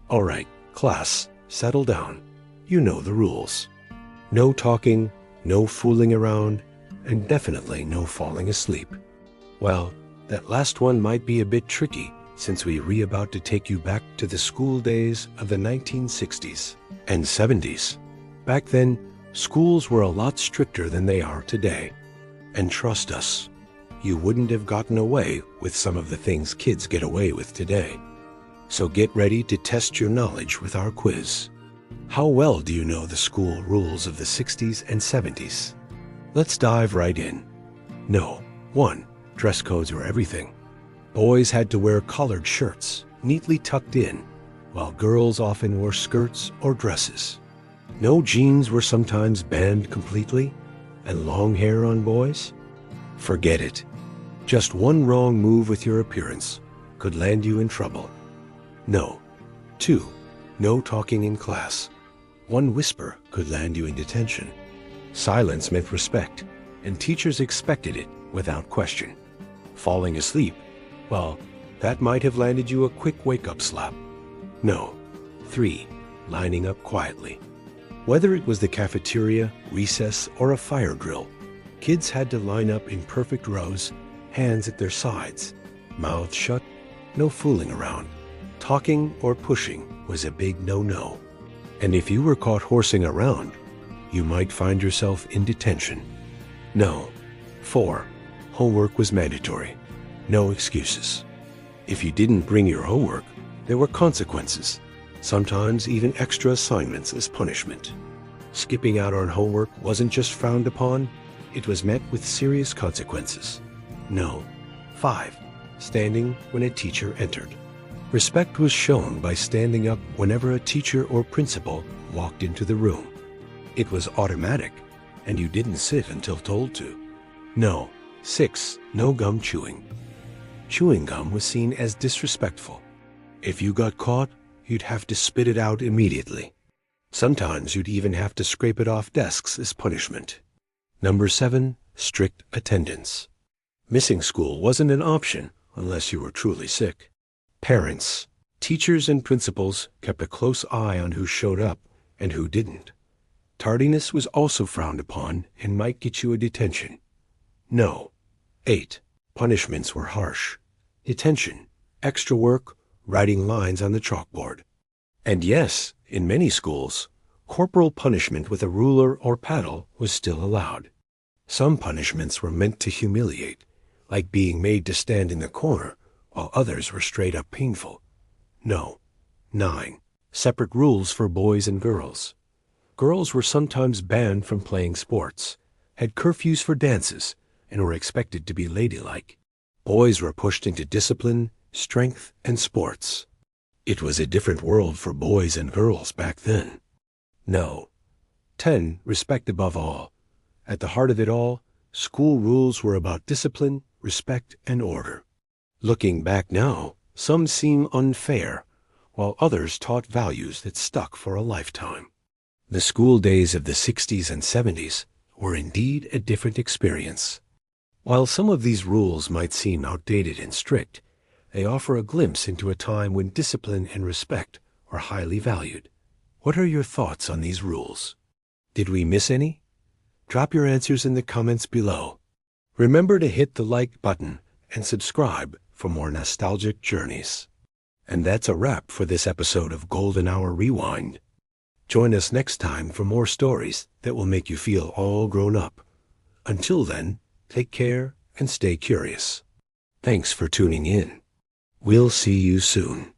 All right, class, settle down. You know the rules. No talking, no fooling around, and definitely no falling asleep. Well, that last one might be a bit tricky since we're about to take you back to the school days of the 1960s and 70s. Back then, schools were a lot stricter than they are today. And trust us, you wouldn't have gotten away with some of the things kids get away with today. So get ready to test your knowledge with our quiz. How well do you know the school rules of the 60s and 70s? Let's dive right in. No. 1. Dress codes were everything. Boys had to wear collared shirts, neatly tucked in, while girls often wore skirts or dresses. No, jeans were sometimes banned completely, and long hair on boys? Forget it. Just one wrong move with your appearance could land you in trouble. No. 2. No talking in class. One whisper could land you in detention. Silence meant respect, and teachers expected it without question. Falling asleep, well, that might have landed you a quick wake-up slap. No. 3. Lining up quietly. Whether it was the cafeteria, recess, or a fire drill, kids had to line up in perfect rows, hands at their sides, mouths shut, no fooling around. Talking or pushing was a big no-no. And if you were caught horsing around, you might find yourself in detention. No. 4. Homework was mandatory. No excuses. If you didn't bring your homework, there were consequences, sometimes even extra assignments as punishment. Skipping out on homework wasn't just frowned upon, it was met with serious consequences. No. 5. Standing when a teacher entered. Respect was shown by standing up whenever a teacher or principal walked into the room. It was automatic, and you didn't sit until told to. No. 6. No gum chewing. Chewing gum was seen as disrespectful. If you got caught, you'd have to spit it out immediately. Sometimes you'd even have to scrape it off desks as punishment. Number 7. Strict attendance. Missing school wasn't an option unless you were truly sick. Parents, teachers, and principals kept a close eye on who showed up and who didn't. Tardiness was also frowned upon and might get you a detention. No. 8. Punishments were harsh. Detention, extra work, writing lines on the chalkboard. And yes, in many schools, corporal punishment with a ruler or paddle was still allowed. Some punishments were meant to humiliate, like being made to stand in the corner, while others were straight up painful. No. 9. Separate rules for boys and girls. Girls were sometimes banned from playing sports, had curfews for dances, and were expected to be ladylike. Boys were pushed into discipline, strength, and sports. It was a different world for boys and girls back then. No. 10. Respect above all. At the heart of it all, school rules were about discipline, respect, and order. Looking back now, some seem unfair, while others taught values that stuck for a lifetime. The school days of the 60s and 70s were indeed a different experience. While some of these rules might seem outdated and strict, they offer a glimpse into a time when discipline and respect are highly valued. What are your thoughts on these rules? Did we miss any? Drop your answers in the comments below. Remember to hit the like button and subscribe for more nostalgic journeys. And that's a wrap for this episode of Golden Hour Rewind. Join us next time for more stories that will make you feel all grown up. Until then, take care and stay curious. Thanks for tuning in. We'll see you soon.